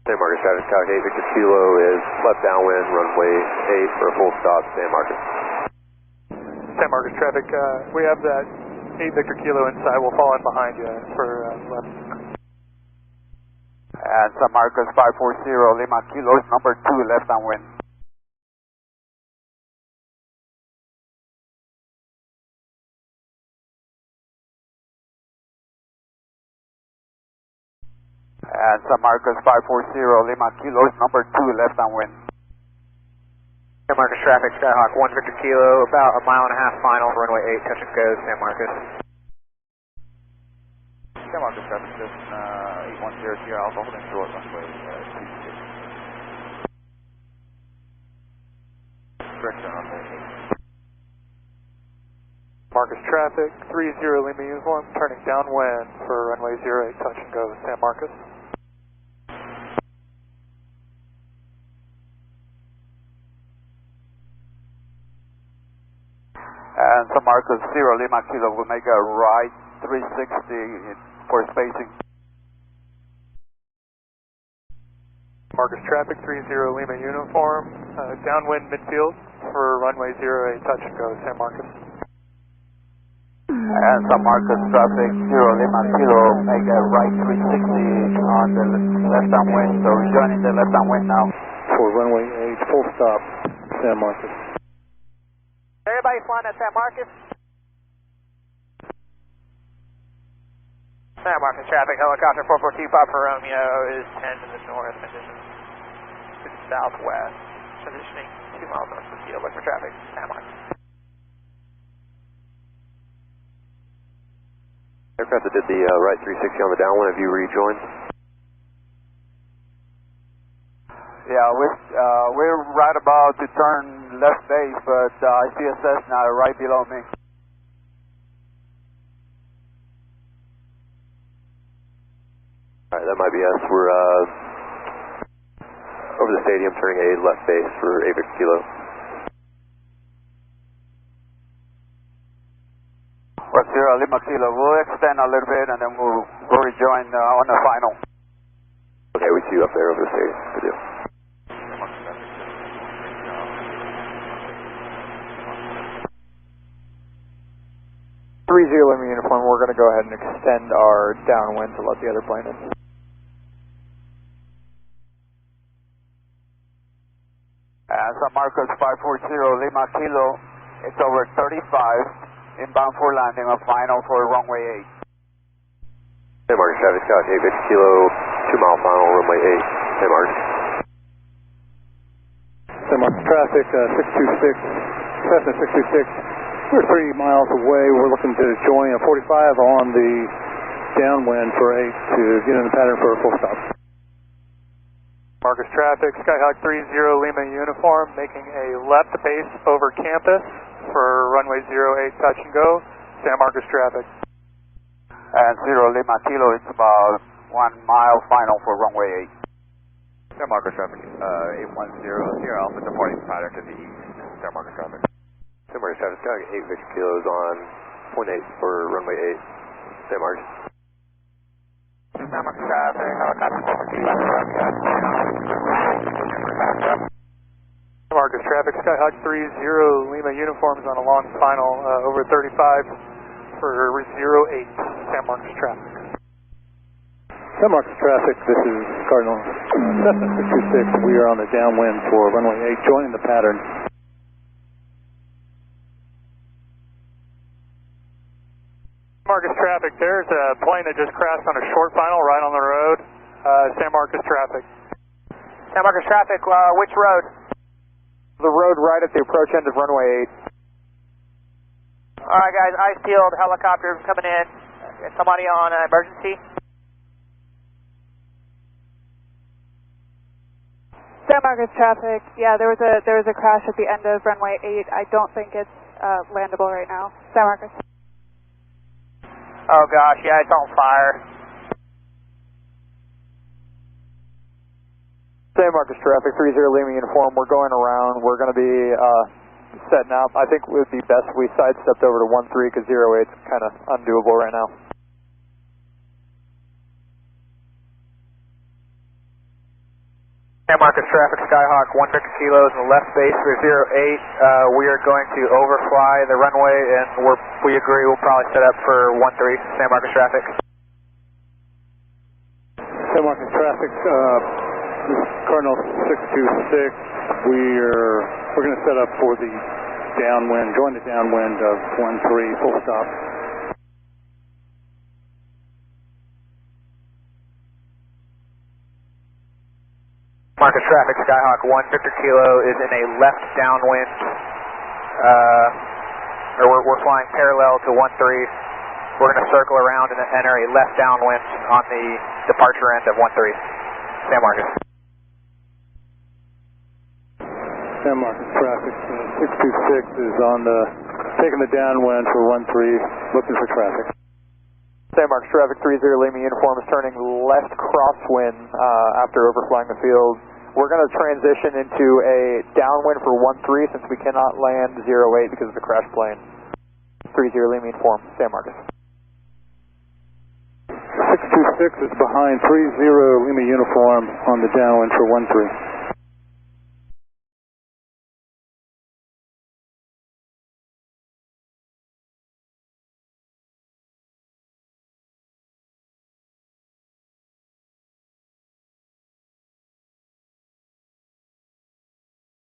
San Marcos traffic, Sky 8 Victor Kilo is left downwind, runway 8 for a full stop, San Marcos. San Marcos traffic, we have that 8 Victor Kilo inside, we'll fall in behind you for left. And San Marcos 540 Lima Kilo is number 2 left downwind. And San Marcos 540 Lima Kilo is number 2 left downwind. San Marcos traffic, Skyhawk 1 Victor Kilo, about a mile and a half final, runway 8, touch and go, San Marcos. San Marcos traffic, Cessna 810 Sierra Alpha, holding short, runway 26. Correction, runway 8. Marcos traffic, 30 Lima uniform, turning downwind for runway 08, touch and go, San Marcos. And San Marcos 0 Lima Kilo will make a right 360 for spacing. Marcos traffic, 30 Lima uniform, downwind midfield for runway 08, touch and go, San Marcos. And San Marcos traffic, 0 Lima Kilo, make a right 360 on the left downwind, so joining the left downwind now. For runway 8, full stop, San Marcos. Everybody flying at San Marcos? San Marcos traffic, helicopter 4425 for Romeo is 10 to the north, position to the southwest, positioning 2 miles north of the field, look for traffic, San Marcos. Aircraft that did the right 360 on the downwind, have you rejoined? Yeah, we're right about to turn left base, but I see a Cessna right below me. Alright, that might be us. We're over the stadium, turning a left base for 8 Victor Kilo. Well, 0 Lima Kilo, we'll extend a little bit and then we'll rejoin on the final. Okay, we see you up there over the stadium. Good deal. 30 Lima uniform, we're going to go ahead and extend our downwind to let the other plane in. San Marcos 540 Lima Kilo, it's over 35, inbound for landing, a final for runway 8. San Marcos traffic, Sky 8 Victor Kilo, 2 mile final, runway 8, San Marcos. San Marcos traffic, 626, Cessna 626. We're 3 miles away. We're looking to join a 45 on the downwind for 8 to get in the pattern for a full stop. Marcos traffic, Skyhawk 30 Lima uniform, making a left base over campus for runway 08, touch and go, San Marcos traffic. And 0 Lima Kilo, it's about 1 mile final for runway 8. San Marcos traffic, 810 Sierra Alpha, departing pattern to the east, San Marcos traffic. San Marcos traffic, Sky 8 Victor Kilos on 0.8 for runway 8, San Marcos. San Marcos traffic, helicopter 4425 San Marcos traffic, Skyhawk 30 Lima uniforms on a long final over 35 for 08, San Marcos traffic. San Marcos traffic, this is Cardinal Cessna 626. We are on the downwind for runway 8, joining the pattern. Marcos traffic, there's a plane that just crashed on a short final right on the road. San Marcos traffic. San Marcos traffic, which road? The road right at the approach end of runway 8. Alright guys, ice field, helicopter coming in. Somebody on emergency? San Marcos traffic, yeah, there was a crash at the end of runway 8. I don't think it's landable right now. San Marcos. Oh gosh, yeah, it's on fire. San Marcos traffic, 30 Lima uniform, we're going around. We're going to be setting up. I think it would be best if we sidestepped over to 13 because 08's kind of undoable right now. San Marcos traffic, Skyhawk 1 Victor Kilo is in the left base for 08. We are going to overfly the runway and we agree we'll probably set up for 13, San Marcos traffic. San Marcos traffic, this is Cardinal 626. We're going to set up for the downwind, join the downwind of 13, full stop. Marcos traffic, Skyhawk 1 Victor Kilo is in a left downwind, we're flying parallel to 13. We're going to circle around and enter a left downwind on the departure end of 13, San Marcos. San Marcos traffic, 626 is on the, taking the downwind for 13, looking for traffic. San Marcos traffic 30 Lima uniform is turning left crosswind after overflying the field. We're going to transition into a downwind for 13 since we cannot land 08 because of the crash plane. 30 Lima uniform, San Marcos. 626 is behind 30 Lima uniform on the downwind for 13.